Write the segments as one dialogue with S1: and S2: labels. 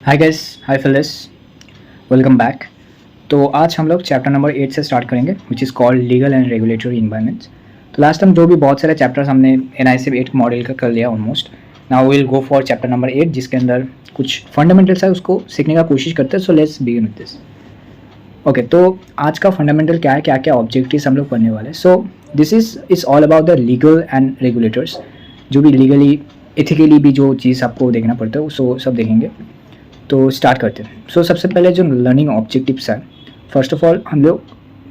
S1: Hi guys, हाय Phyllis, welcome back. तो आज हम लोग चैप्टर नंबर 8 से स्टार्ट करेंगे which is called legal and regulatory environments. तो लास्ट टाइम जो भी बहुत सारे चैप्टर्स हमने NICP 8 मॉडल का कर लिया almost. Now will go for chapter number 8 जिसके अंदर कुछ फंडामेंटल्स है उसको सीखने का कोशिश करते हैं। So let's begin with this. Okay, तो आज का फंडामेंटल क्या है, क्या क्या ऑब्जेक्टिव्स हम लोग पढ़ने वाले। So this is all about the legal and regulators, जो भी लीगली एथिकली भी जो चीज़ आपको देखना पड़ता है वो सब देखेंगे। तो स्टार्ट करते हैं। सो सबसे पहले जो लर्निंग ऑब्जेक्टिव्स है, फर्स्ट ऑफ ऑल हम लोग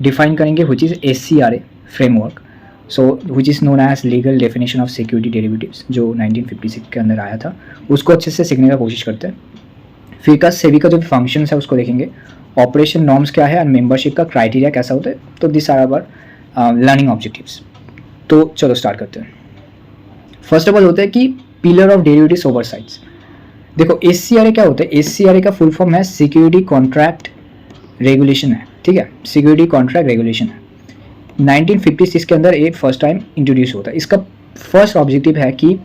S1: डिफाइन करेंगे which is SCRA framework. So which is known as legal definition of security derivatives, जो 1956 के अंदर आया था, उसको अच्छे से सीखने का कोशिश करते हैं। फिर सेबी का जो फंक्शन है उसको देखेंगे, ऑपरेशन नॉर्म्स क्या है और मेंबरशिप का क्राइटेरिया कैसा होता है। तो this are our learning objectives. तो चलो स्टार्ट करते हैं। फर्स्ट ऑफ ऑल होता है कि पिलर ऑफ डेरिवेटिव्स ओवरसाइट्स। देखो SCRA क्या होता है, SCRA का फुल फॉर्म है सिक्योरिटी कॉन्ट्रैक्ट रेगुलेशन है, ठीक है, सिक्योरिटी कॉन्ट्रैक्ट रेगुलेशन है। 1956 के अंदर ये फर्स्ट टाइम इंट्रोड्यूस होता है। इसका फर्स्ट ऑब्जेक्टिव है कि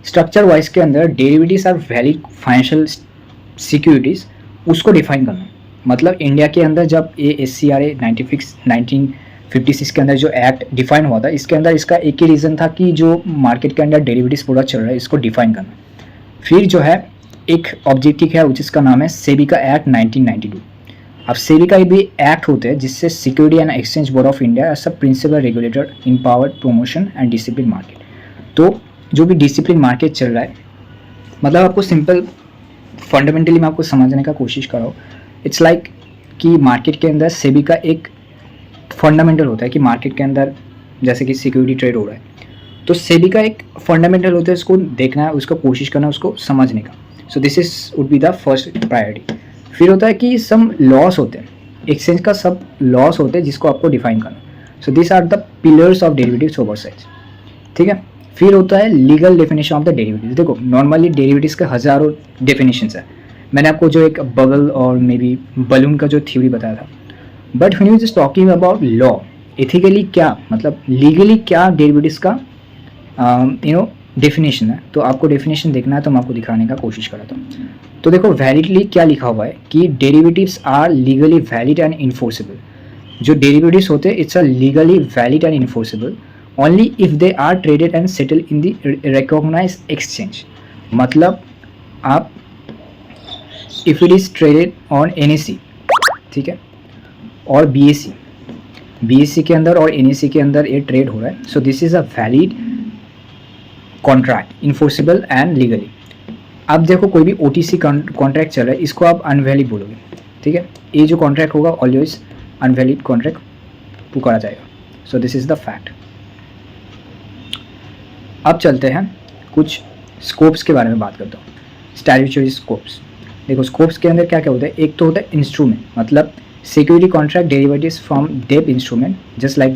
S1: स्ट्रक्चर वाइज के अंदर derivatives are valid financial securities, उसको डिफाइन करना। मतलब इंडिया के अंदर जब ये SCRA 1956 के अंदर जो एक्ट डिफाइन हुआ था, इसके अंदर इसका एक ही रीज़न था कि जो मार्केट के अंदर डेरिवेटिव्स प्रोडक्ट चल रहा है इसको डिफाइन करना। फिर जो है एक ऑब्जेक्टिव है जिसका नाम है सेबी का एक्ट 1992। अब सेबी का भी एक्ट होते हैं जिससे security and exchange board of India as a principal regulator in power promotion and discipline market. तो जो भी डिसिप्लिन मार्केट चल रहा है, मतलब आपको सिंपल फंडामेंटली मैं आपको समझने का कोशिश कर रहा हूँ। इट्स लाइक कि मार्केट के अंदर सेबी का एक फंडामेंटल होता है कि मार्केट के अंदर जैसे कि सिक्योरिटी ट्रेड हो रहा है, तो सेबी का एक फंडामेंटल होता है, उसको देखना है, उसको कोशिश करना, उसको समझने का। So this is would be the first priority. फिर होता है कि सम लॉस होते हैं, एक्सचेंज का सब लॉस होते हैं जिसको आपको डिफाइन करना। So this are the pillars of derivatives oversights, ठीक है। फिर होता है legal definition of the derivatives. देखो नॉर्मली डेरिवेटिव्स के हज़ारों डेफिनेशंस है। मैंने आपको जो एक बबल और मे बी बलून का जो थ्योरी बताया था, but when you just talking about law, ethically क्या मतलब लीगली क्या डेरिवेटिव्स का डेफिनेशन है, तो आपको डेफिनेशन देखना है तो मैं आपको दिखाने का कोशिश कर रहा था। तो देखो वैलिडली क्या लिखा हुआ है कि derivatives are legally valid and enforceable. जो डेरिवेटिव्स होते हैं it's a legally valid and enforceable only if they are traded and settle in the recognise exchange. मतलब आप if it is traded on NSE, ठीक है, और BSE के अंदर और NSE के अंदर ये ट्रेड हो रहा है, so this is a valid contract, enforceable and legally. अब देखो कोई भी OTC कॉन्ट्रैक्ट चल रहा है, इसको आप अनवैलिड बोलोगे, ठीक है। ये जो कॉन्ट्रैक्ट होगा ऑलवेज अनवैलिड कॉन्ट्रैक्ट पुकारा जाएगा। So this is the fact. अब चलते हैं कुछ स्कोप्स के बारे में बात करता हूँ। Statutory scopes. देखो स्कोप्स के अंदर क्या क्या होता है, एक तो होता है इंस्ट्रूमेंट, मतलब security contract derivatives from debt instrument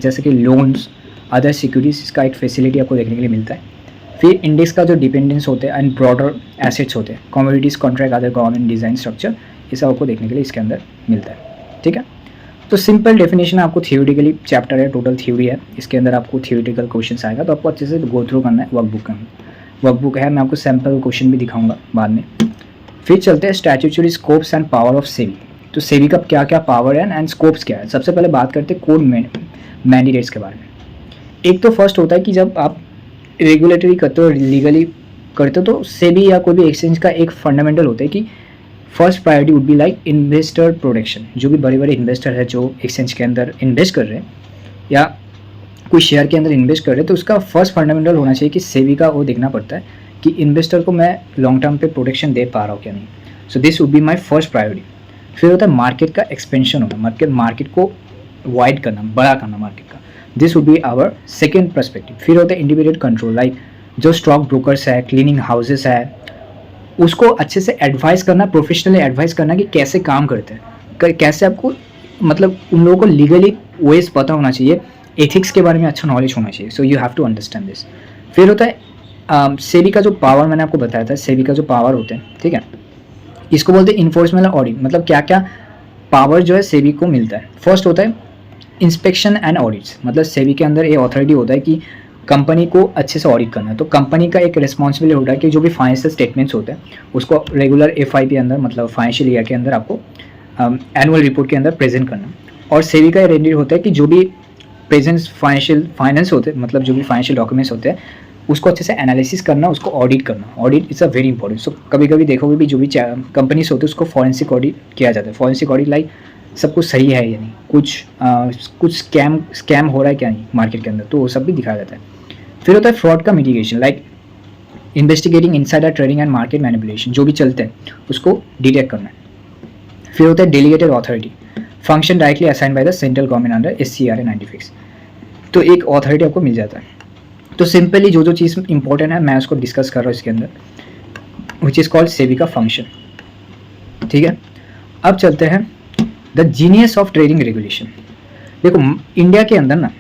S1: जैसे कि लोन्स, अदर सिक्योरिटीज, इसका एक फैसिलिटी आपको देखने के लिए मिलता है। फिर इंडेक्स का जो डिपेंडेंस होते हैं एंड ब्रॉडर एसेट्स होते हैं, commodities contract, other government design structure, ये सब आपको देखने के लिए इसके अंदर मिलता है, ठीक है। तो सिंपल डेफिनेशन आपको थियोरेटिकली चैप्टर है, टोटल थ्योरी है, इसके अंदर आपको थियोरेटिकल क्वेश्चन आएगा, तो आपको अच्छे से गो थ्रू करना है। वर्कबुक है, मैं आपको सैम्पल क्वेश्चन भी दिखाऊंगा बाद में। फिर चलते हैं statutory scopes and power of SEBI. तो सेबी का क्या क्या पावर है एंड स्कोप्स क्या है। सबसे पहले बात करते हैं कोड मैंडेट्स के बारे में। एक तो फर्स्ट होता है कि जब आप रेगुलेटरी करते हो, लीगली करते हो, तो सेबी या कोई भी एक्सचेंज का एक फंडामेंटल होता है कि first priority would be like investor protection. जो भी बड़े बड़े इन्वेस्टर है जो एक्सचेंज के अंदर इन्वेस्ट कर रहे हैं या कोई शेयर के अंदर इन्वेस्ट कर रहे हैं, तो उसका फर्स्ट फंडामेंटल होना चाहिए कि सेबी का वो देखना पड़ता है कि इन्वेस्टर को मैं लॉन्ग टर्म पे प्रोटेक्शन दे पा रहा हूँ क्या नहीं। So this would be my first priority. फिर होता है मार्केट का एक्सपेंशन होना, मार्केट को वाइड करना, बड़ा करना मार्केट का, this would be our second perspective. फिर होता है इंडिविजुअल कंट्रोल, लाइक जो स्टॉक ब्रोकर्स है, क्लीनिंग हाउसेस है, उसको अच्छे से एडवाइस करना, प्रोफेशनली एडवाइस करना कि कैसे काम करते हैं, कैसे आपको मतलब उन लोगों को लीगली वेज पता होना चाहिए, एथिक्स के बारे में अच्छा नॉलेज होना चाहिए। So you have to understand this. फिर होता है सेबी का जो पावर मैंने आपको बताया था, सेबी का जो पावर होते हैं, ठीक है, इसको बोलते हैं इन्फोर्समेंट ऑडिट। मतलब क्या क्या पावर जो है सेबी को मिलता है। फर्स्ट होता है इंस्पेक्शन एंड ऑडिट्स, मतलब सेबी के अंदर ये अथॉरिटी होता है कि कंपनी को अच्छे से ऑडिट करना है। तो कंपनी का एक रिस्पॉन्सिबिलिटी होता है कि जो भी फाइनेंशियल स्टेटमेंट्स होते हैं उसको रेगुलर एफआई के अंदर, मतलब फाइनेंशियल ईयर के अंदर आपको एनुअल रिपोर्ट के अंदर प्रेजेंट करना। और सेबी का रेंडेट होता है कि जो भी प्रेजेंट फाइनेंस होते हैं, मतलब जो भी फाइनेंशियल डॉक्यूमेंट्स होते हैं उसको अच्छे से एनालिसिस करना, उसको ऑडिट करना। Audit is a very important. So कभी कभी देखोगे भी जो भी कंपनीज होते हैं उसको फॉरेंसिक ऑडिट किया जाता है। फॉरेंसिक ऑडिट लाइक सब कुछ सही है या नहीं, कुछ स्कैम हो रहा है क्या नहीं मार्केट के अंदर, तो वो सब भी दिखाया जाता है। फिर होता है फ्रॉड का mitigation, like investigating insider trading and market manipulation, जो भी चलते हैं उसको डिटेक्ट करना है। फिर होता है delegated authority, function directly assign by the central government under SCRA 96। तो एक अथॉरिटी आपको मिल जाता है। तो सिंपली जो चीज़ इंपॉर्टेंट है मैं उसको डिस्कस कर रहा हूँ इसके अंदर, विच इज़ कॉल्ड सेबी का फंक्शन। ठीक है, अब चलते हैं the genius of trading regulation. देखो इंडिया के अंदर ना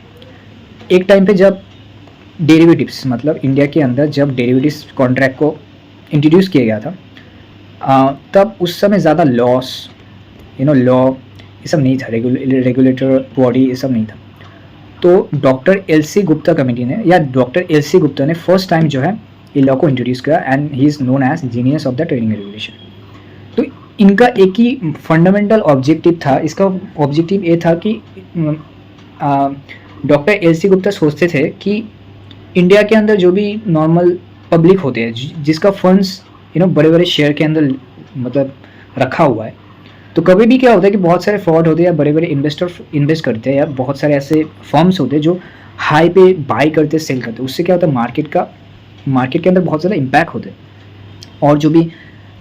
S1: एक टाइम पे जब डेरिवेटिव्स, मतलब इंडिया के अंदर जब डेरिवेटिव्स कॉन्ट्रैक्ट को इंट्रोड्यूस किया गया था तब उस समय ज़्यादा लॉस लॉ ये सब नहीं था, रेगुलेटर बॉडी ये सब नहीं था। तो डॉक्टर LC गुप्ता कमेटी ने या डॉक्टर LC गुप्ता ने फर्स्ट टाइम जो है ये लॉ को इंट्रोड्यूस किया and he is known as genius of the trading regulation. तो इनका एक ही फंडामेंटल ऑब्जेक्टिव था, इसका ऑब्जेक्टिव ये था कि डॉक्टर LC गुप्ता सोचते थे कि इंडिया के अंदर जो भी नॉर्मल पब्लिक होते हैं जिसका फंड्स बड़े बड़े शेयर के अंदर मतलब रखा हुआ है, तो कभी भी क्या होता है कि बहुत सारे फ्रॉड होते हैं या बड़े बड़े इन्वेस्टर इन्वेस्ट करते हैं या बहुत सारे ऐसे फर्म्स होते हैं जो हाई पे बाई करते सेल करते हैं। उससे क्या होता है मार्केट के अंदर बहुत ज़्यादा इम्पैक्ट होते हैं और जो भी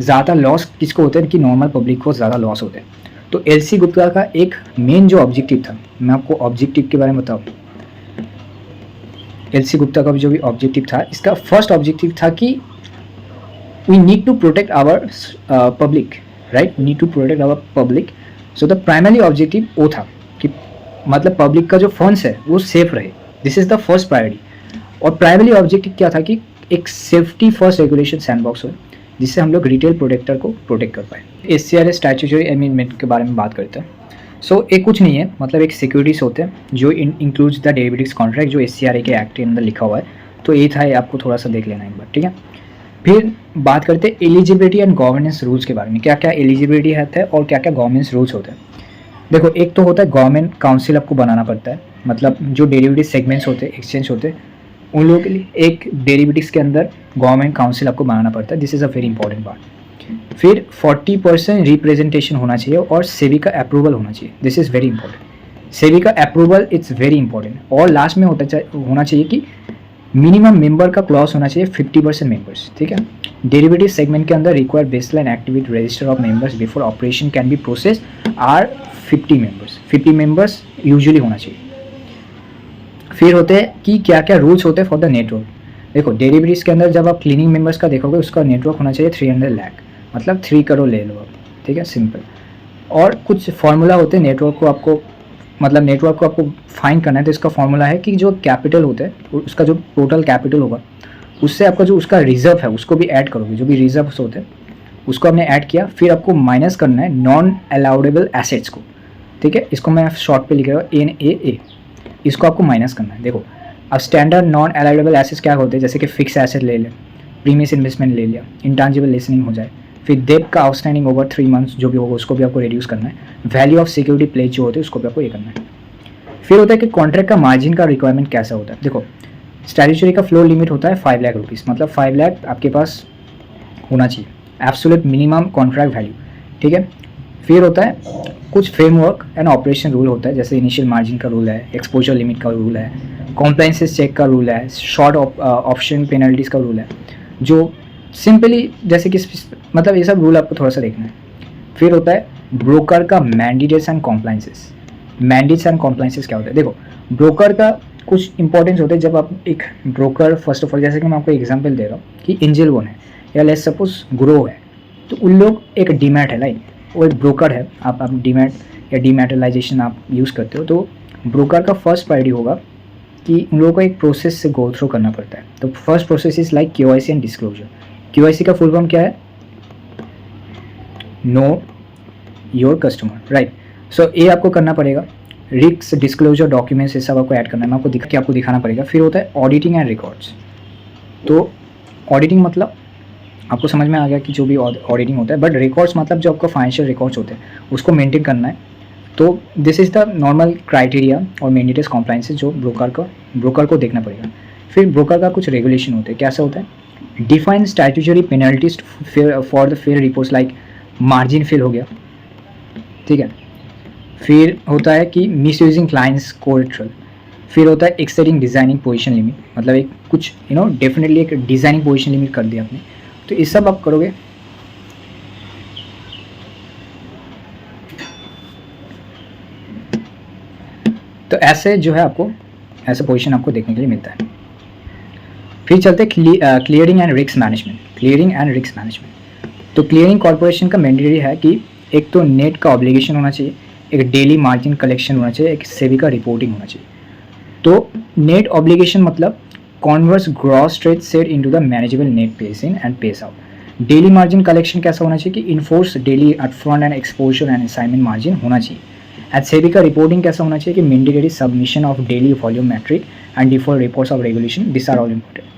S1: ज़्यादा लॉस किसको होते हैं कि नॉर्मल पब्लिक को ज़्यादा लॉस होते हैं। तो LC गुप्ता का एक मेन जो ऑब्जेक्टिव था, मैं आपको ऑब्जेक्टिव के बारे में बताऊँ। LC गुप्ता का जो भी ऑब्जेक्टिव था, इसका फर्स्ट ऑब्जेक्टिव था कि we need to protect our public, right, we need to protect our public. So the primary objective वो था कि मतलब पब्लिक का जो फंड्स है वो सेफ रहे, this is the first priority. और प्राइमरी ऑब्जेक्टिव क्या था कि एक सेफ्टी फर्स्ट रेगुलेशन सैंडबॉक्स हो जिससे हम लोग रिटेल प्रोटेक्टर को प्रोटेक्ट कर पाए। SCRA स्टैट्यूटरी अमेंडमेंट के बारे में बात करते हैं। सो ये कुछ नहीं है, मतलब एक सिक्योरिटीज होते हैं जो इंक्लूड्स द डेरिवेटिव्स कॉन्ट्रैक्ट जो SCRA के एक्ट के अंदर लिखा हुआ है। तो ये था, ये आपको थोड़ा सा देख लेना एक बार, ठीक है। फिर बात करते हैं एलिजिबिलिटी एंड गवर्नेंस रूल्स के बारे में, क्या क्या एलिजिबिलिटी है और क्या क्या गवर्नेंस रूल्स होते हैं। देखो एक तो होता है गवर्नमेंट काउंसिल आपको बनाना पड़ता है, मतलब जो डेरिवेटिव सेगमेंट्स होते हैं, एक्सचेंज होते हैं, उन लोगों के लिए एक डेरिवेटिव्स के अंदर गवर्नमेंट काउंसिल आपको बनाना पड़ता है। This is a very important part. फिर 40% रिप्रेजेंटेशन होना चाहिए और सेबी का अप्रूवल होना चाहिए, this is very important. SEBI का अप्रूवल इट्स वेरी इंपॉर्टेंट। और लास्ट में होना चाहिए कि मिनिमम मेंबर का क्लॉज होना चाहिए 50% मेंबर्स, ठीक है। डेरिवेटिव सेगमेंट के अंदर require baseline activity register of members before operation can be process are 50 members, 50 members usually होना चाहिए। फिर होते हैं कि क्या क्या रूल्स होते हैं फॉर द नेटवर्क। देखो डेरिवेटिव्स के अंदर जब आप क्लीनिंग मेंबर्स का देखोगे उसका नेटवर्क होना चाहिए 300 लाख, मतलब 3 करोड़ ले लो आप, ठीक है, सिंपल। और कुछ फार्मूला होते हैं नेटवर्क को आपको फाइंड करना है। तो इसका फार्मूला है कि जो कैपिटल होता है उसका जो टोटल कैपिटल होगा उससे आपका जो उसका रिजर्व है उसको भी ऐड करोगे, जो भी रिजर्व्स होते हैं उसको आपने ऐड किया, फिर आपको माइनस करना है नॉन अलाउडेबल एसेट्स को, ठीक है। इसको मैं शॉर्ट पे लिख रहा हूँ NAA, इसको आपको माइनस करना है। देखो अब स्टैंडर्ड नॉन अलाउडेबल एसेट्स क्या होते हैं, जैसे कि फिक्स एसेट ले लें, प्रीमियस इन्वेस्टमेंट ले लिया, इंटांजिबल लिसनिंग हो जाए, फिर डेट का आउटस्टैंडिंग ओवर 3 मंथ्स जो भी होगा उसको भी आपको रिड्यूस करना है, वैल्यू ऑफ सिक्योरिटी प्लेज जो होते हैं उसको भी आपको ये करना है। फिर होता है कि कॉन्ट्रैक्ट का मार्जिन का रिक्वायरमेंट कैसा होता है। देखो स्टैट्यूटरी का फ्लोर लिमिट होता है 5 लाख रुपीज़, मतलब 5 लाख आपके पास होना चाहिए, एब्सोल्यूट मिनिमम कॉन्ट्रैक्ट वैल्यू, ठीक है। फिर होता है कुछ फ्रेमवर्क एंड ऑपरेशन रूल होता है, जैसे इनिशियल मार्जिन का रूल है, एक्सपोजर लिमिट का रूल है, कॉम्प्लाइंसेस चेक का रूल है, शॉर्ट ऑप्शन पेनल्टीज़ का रूल है, जो सिंपली जैसे कि मतलब ये सब रूल आपको थोड़ा सा देखना है। फिर होता है ब्रोकर का मैंडेट्स एंड कॉम्प्लाइंसेस। मैंडेट्स एंड कॉम्प्लाइंसेस क्या होता है, देखो ब्रोकर का कुछ इंपॉर्टेंस होते हैं। जब आप एक ब्रोकर फर्स्ट ऑफ ऑल, जैसे कि मैं आपको एग्जांपल दे रहा हूँ कि एंजल वन है या लेट्स सपोज ग्रो है, तो उन लोग एक डीमैट है, लाइक वो एक ब्रोकर है, आप डीमैट या डीमैटलाइजेशन आप यूज़ करते हो, तो ब्रोकर का फर्स्ट प्रायोरिटी होगा कि उन लोगों को एक प्रोसेस से गो थ्रू करना पड़ता है। तो first process is like KYC and disclosure. KYC का फुल फॉर्म क्या है, नो योर कस्टमर, राइट। सो ये आपको करना पड़ेगा। रिस्क डिस्क्लोजर डॉक्यूमेंट्स ये सब आपको ऐड करना है, मैं आपको दिखाना पड़ेगा। फिर होता है ऑडिटिंग एंड रिकॉर्ड्स। तो ऑडिटिंग मतलब आपको समझ में आ गया कि जो भी ऑडिटिंग होता है, बट रिकॉर्ड्स मतलब जो आपका फाइनेंशियल रिकॉर्ड्स होते हैं उसको मेंटेन करना है। तो this is the normal criteria और मैंडेटरी कॉम्प्लाइंसेस जो ब्रोकर को देखना पड़ेगा। फिर ब्रोकर का कुछ रेगुलेशन होते हैं, कैसा होता है, define statutory penalties for the fair reports like margin fail हो गया, ठीक है। फिर होता है कि मिस यूजिंग क्लाइंट्स कोलेट्रल। फिर होता है एक्सेडिंग डिज़ाइनिंग पोजीशन लिमिट, मतलब एक कुछ डेफिनेटली एक डिज़ाइनिंग पोजीशन लिमिट कर दिया आपने, तो ये सब आप करोगे। तो ऐसे जो है आपको ऐसा पोजीशन आपको देखने के लिए मिलता है। फिर चलते क्लियरिंग एंड रिस्क मैनेजमेंट। तो क्लियरिंग कॉर्पोरेशन का मैंडेटरी है कि एक तो नेट का ऑब्लिगेशन होना चाहिए, एक डेली मार्जिन कलेक्शन होना चाहिए, एक सेबी का रिपोर्टिंग होना चाहिए। तो नेट ऑब्लिगेशन मतलब converse gross trade set into the manageable net pays in and pays out. Daily margin collection कैसा होना चाहिए कि enforce daily upfront and exposure and assignment margin होना चाहिए। एंड सेबी का रिपोर्टिंग कैसा होना चाहिए कि mandatory submission of daily volume metric and default reports of regulation, this are all important.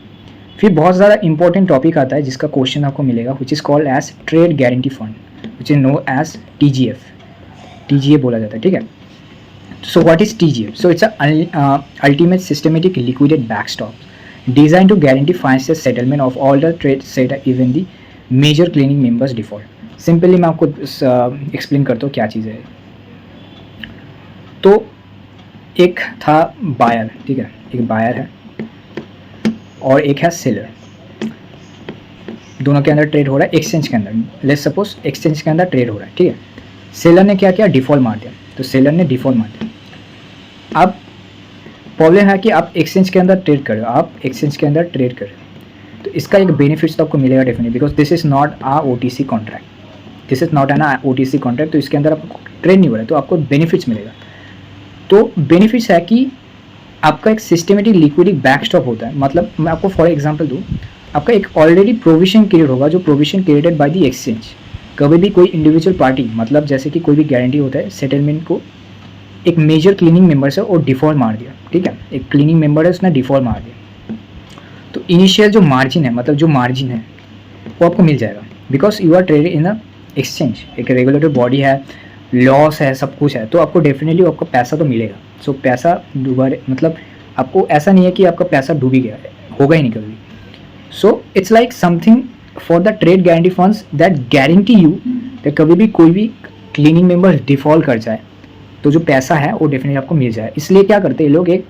S1: फिर बहुत ज़्यादा इंपॉर्टेंट टॉपिक आता है जिसका क्वेश्चन आपको मिलेगा, which is called as trade guarantee fund, which is known as TGF बोला जाता है, ठीक है। So what is TGF? So it's ultimate systematic liquidate backstop design to guarantee financial settlement of all the trade set even the major cleaning members default. Simply मैं आपको explain करता हूँ क्या चीज़ है। तो एक था बायर, ठीक है, एक बायर है और एक है सेलर, दोनों के अंदर ट्रेड हो रहा है एक्सचेंज के अंदर। लेट्स सपोज एक्सचेंज के अंदर ट्रेड हो रहा है, ठीक है। सेलर ने क्या किया, डिफॉल्ट मार दिया, तो सेलर ने डिफॉल्ट मार दिया। अब प्रॉब्लम है कि आप एक्सचेंज के अंदर ट्रेड कर रहे हो, तो इसका एक बेनिफिट्स तो आपको मिलेगा definitely, because this is not a OTC contract, तो इसके अंदर आपको ट्रेड नहीं हो रहा है, तो आपको बेनिफिट्स मिलेगा। तो बेनिफिट्स है कि आपका एक सिस्टमेटिक लिक्विडिटी बैकस्टॉप होता है। मतलब मैं आपको फॉर एग्जांपल दूँ, आपका एक ऑलरेडी प्रोविजन क्रिएट होगा, जो provision created by the exchange. कभी भी कोई इंडिविजुअल पार्टी, मतलब जैसे कि कोई भी गारंटी होता है सेटलमेंट को, एक मेजर क्लीनिंग मेंबर से और डिफॉल्ट मार दिया, ठीक है, एक क्लीनिंग मेंबर है उसने डिफॉल्ट मार दिया, तो इनिशियल जो मार्जिन है, मतलब जो मार्जिन है वो आपको मिल जाएगा, because you are traded in a exchange, एक रेगुलेटरी बॉडी है, लॉस है, सब कुछ है, तो आपको डेफिनेटली आपको पैसा तो मिलेगा। सो पैसा दोबारा, मतलब आपको ऐसा नहीं है कि आपका पैसा डूब ही गया है, होगा ही नहीं कभी। So it's like something for the trade guarantee funds that guarantee you that कभी भी कोई भी क्लीनिंग मेंबर डिफॉल्ट कर जाए तो जो पैसा है वो डेफिनेटली आपको मिल जाए। इसलिए क्या करते हैं लोग, एक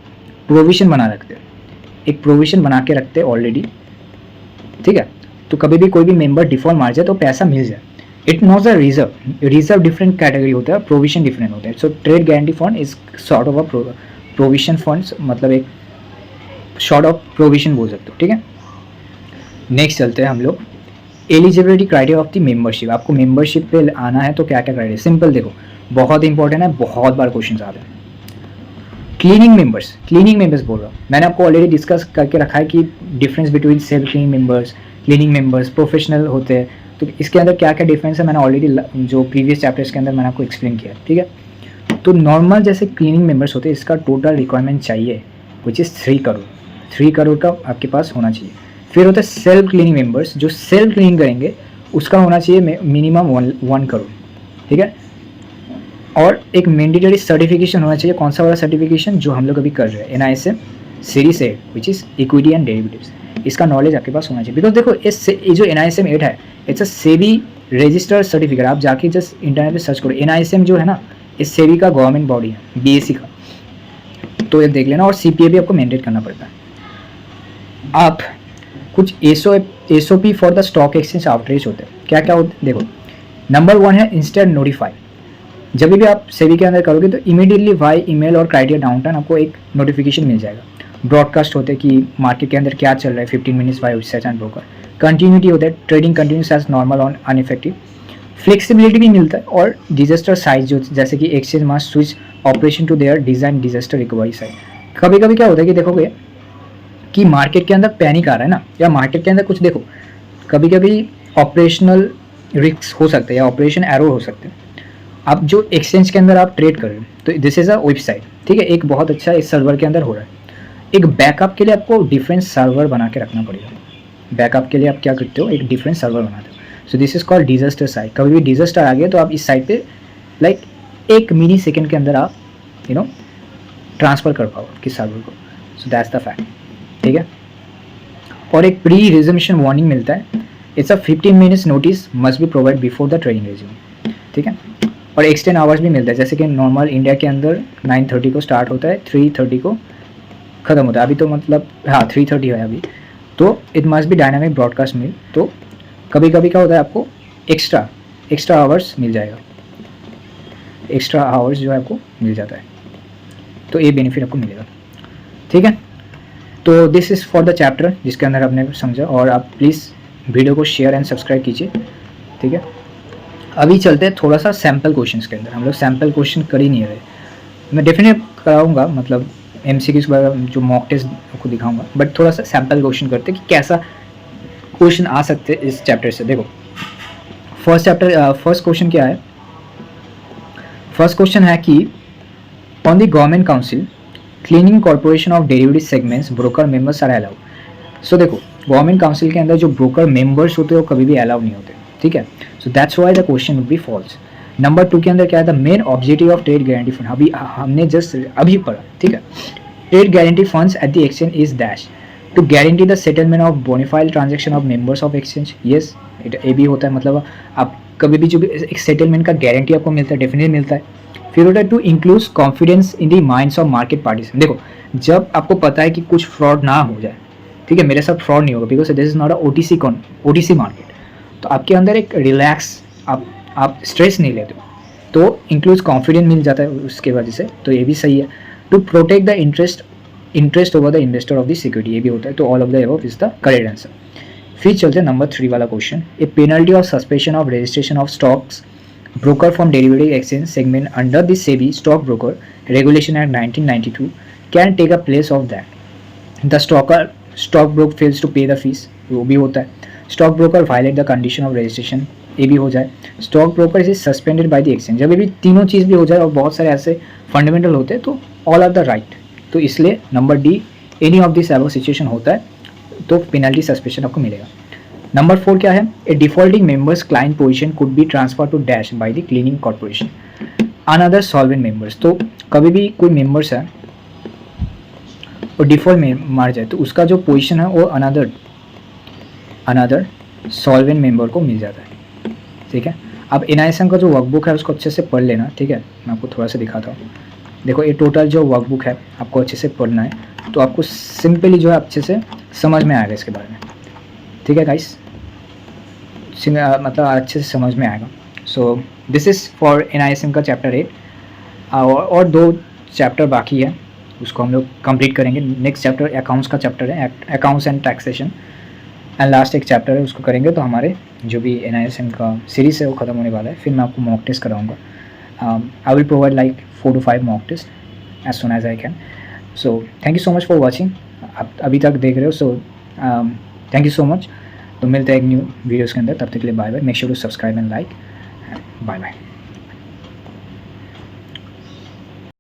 S1: प्रोविजन बना के रखते हैं ऑलरेडी, ठीक है। तो कभी भी कोई भी मेंबर डिफॉल्ट मार जाए तो पैसा मिल जाए। It not a reserve different category होता है, प्रोविजन डिफरेंट होता है। So trade guarantee fund is sort of a provision funds, मतलब एक शॉर्ट ऑफ प्रोविजन बोल सकते हो, ठीक है। नेक्स्ट चलते हैं हम लोग eligibility criteria of the membership. आपको मेंबरशिप पे आना है तो क्या क्या क्राइटेरिया, सिंपल देखो, बहुत इंपॉर्टेंट है, बहुत बार क्वेश्चन आते हैं। क्लीनिंग मेंबर्स बोल रहा हूँ, मैंने आपको ऑलरेडी डिस्कस करके रखा है कि difference between self cleaning members professional होते हैं, तो इसके अंदर क्या क्या डिफरेंस है मैंने ऑलरेडी जो प्रीवियस चैप्टर्स के अंदर मैंने आपको एक्सप्लेन किया, ठीक है। तो नॉर्मल जैसे क्लीनिंग मेंबर्स होते हैं, इसका टोटल रिक्वायरमेंट चाहिए विच इज़ 3 करोड़ का आपके पास होना चाहिए। फिर होता है सेल्फ क्लीनिंग मेंबर्स, जो सेल्फ क्लीनिंग करेंगे उसका होना चाहिए मिनिमम 1 करोड़, ठीक है। और एक मैंडेटरी सर्टिफिकेशन होना चाहिए, कौन सा वाला सर्टिफिकेशन जो हम लोग अभी कर रहे हैं, NISM series 8 which is equity and derivatives, इसका नॉलेज आपके पास होना चाहिए। बिकॉज देखो ये जो NISM 8 है, it's a SEBI registered certificate. आप जाके जस्ट इंटरनेट पे सर्च करो, NISM जो है ना, इस सेबी का गवर्नमेंट बॉडी है, BSE का, तो ये देख लेना। और CPA भी आपको मेंटेन करना पड़ता है। आप कुछ SOP for the stock exchange outreach होते हैं, क्या क्या होते हैं देखो। नंबर 1 है इंस्टेंट नोटिफाई। जब भी आप सेबी के अंदर करोगे तो इमीडिएटली वाई ईमेल और क्राइटेरिया डाउनटाउन आपको एक नोटिफिकेशन मिल जाएगा। ब्रॉडकास्ट होते हैं कि मार्केट के अंदर क्या चल रहा है, 15 minutes by website and broker. Continuity होता है, trading continues as normal on unaffected. Flexibility भी मिलता है। और डिजास्टर साइज जो, जैसे कि exchange must switch operation to their design disaster recovery site. कभी कभी क्या होता है कि देखोगे कि मार्केट के अंदर पैनिक आ रहा है ना, या मार्केट के अंदर कुछ देखो, कभी कभी ऑपरेशनल रिस्क हो सकते हैं या ऑपरेशन एरर हो सकते हैं, आप जो एक्सचेंज के अंदर आप ट्रेड कर रहे हो, तो दिस इज़ अ वेबसाइट, ठीक है, एक बहुत अच्छा इस सर्वर के अंदर हो रहा है। एक बैकअप के लिए आपको डिफरेंट सर्वर बना के रखना पड़ेगा। बैकअप के लिए आप क्या करते हो, एक डिफरेंट सर्वर बनाते हो। So this is called disaster site. कभी भी डिजास्टर आ गया तो आप इस साइट पे लाइक 1 मिली सेकेंड के अंदर आप ट्रांसफ़र कर पाओ किस सर्वर को। सो दैट्स द फैक्ट, ठीक है। और एक प्री रिजर्वेशन वार्निंग मिलता है। It's a 15 minutes notice must be provide before the trading resume, ठीक है। और एक्सटेंड आवर्स भी मिलता है, जैसे कि नॉर्मल इंडिया के अंदर 9:30 को स्टार्ट होता है, 3:30 को ख़त्म होता है। अभी तो मतलब हाँ 3:30 है अभी, तो it must be dynamic broadcast mill. तो कभी कभी क्या होता है, आपको एक्स्ट्रा आवर्स मिल जाएगा, एक्स्ट्रा आवर्स जो है आपको मिल जाता है, तो ये बेनिफिट आपको मिलेगा, ठीक है। तो this is for the chapter जिसके अंदर आपने समझा, और आप प्लीज़ वीडियो को शेयर एंड सब्सक्राइब कीजिए, ठीक है। अभी चलते हैं थोड़ा सा सैम्पल क्वेश्चंस के अंदर। हम लोग सैम्पल क्वेश्चन कर ही नहीं रहे, मैं डेफिनेट कराऊंगा, मतलब MCQs वगैरह जो मॉक टेस्ट आपको दिखाऊंगा, बट थोड़ा सा सैम्पल क्वेश्चन करते कि कैसा क्वेश्चन आ सकते हैं इस चैप्टर से। देखो फर्स्ट क्वेश्चन क्या है। फर्स्ट क्वेश्चन है कि on the government council clearing corporation of derivative segments broker members are allowed. So देखो गवर्नमेंट काउंसिल के अंदर जो ब्रोकर मेंबर्स होते हैं वो कभी भी अलाउ नहीं होते, ठीक है। So that's why the question would be false. Number 2 के अंदर क्या है, the main objective of trade guarantee fund, अभी हमने जस्ट अभी पढ़ा, ठीक है। Trade guarantee funds at the exchange is dash to guarantee the settlement of bona fide transaction of members of exchange. Yes, ये भी होता है, मतलब आप कभी भी जो भी एक सेटलमेंट का गारंटी आपको मिलता है, डेफिनेटली मिलता है। फिर होता है to include confidence in the minds of market participant. देखो जब आपको पता है कि कुछ फ्रॉड ना हो जाए, ठीक है, मेरे साथ फ्रॉड नहीं होगा because this is not a OTC market, तो आपके अंदर एक रिलैक्स, आप स्ट्रेस नहीं लेते हो, तो इंक्लूड कॉन्फिडेंस मिल जाता है उसके वजह से, तो ये भी सही है। To protect the interest over the investor of the security, ये भी होता है। तो all of the above is the correct answer. फिर चलते हैं नंबर 3 वाला क्वेश्चन। A penalty of suspension of registration of stocks broker from derivative exchange segment under the SEBI stock broker regulation act 1992 can take a place of that the stock broker fails to pay the fees, वो भी होता है। stock broker violate the condition of registration, ये भी हो जाए। stock broker is suspended by the exchange, जब ये भी तीनों चीज़ भी हो जाए और बहुत सारे ऐसे फंडामेंटल होते हैं तो ऑल आर द राइट, तो इसलिए number D any of this above situation होता है, तो पेनल्टी सस्पेंशन आपको मिलेगा। नंबर 4 क्या है, a defaulting members client position could be transfer to dash by the clearing corporation another solvent members. तो कभी भी कोई मेंबर्स है और डिफॉल्ट में मार जाए तो उसका जो पोजीशन है वो अनदर सॉल्वेंट मेंबर को मिल जाता है, ठीक है। अब NISM का जो वर्कबुक है उसको अच्छे से पढ़ लेना, ठीक है। मैं आपको थोड़ा सा दिखाता हूँ। देखो ये टोटल जो वर्कबुक है आपको अच्छे से पढ़ना है, तो आपको सिंपली जो है अच्छे से समझ में आएगा इसके बारे में, ठीक है गाइस, मतलब अच्छे से समझ में आएगा। So this is for NISM का चैप्टर 8, और 2 चैप्टर बाकी है, उसको हम लोग कंप्लीट करेंगे। नेक्स्ट चैप्टर अकाउंट्स का चैप्टर है, accounts and taxation, and last एक चैप्टर है उसको करेंगे, तो हमारे जो भी NISM का सीरीज़ है वो ख़त्म होने वाला है। फिर मैं आपको मॉक टेस्ट कराऊंगा। I will provide like 4 to 5 mock test as soon as I can. So thank you so much for watching, आप अभी तक देख रहे हो, so thank you so much. तो मिलते हैं एक न्यू वीडियोज़ के अंदर, तब तक के लिए bye bye. Make sure to subscribe and like, bye bye.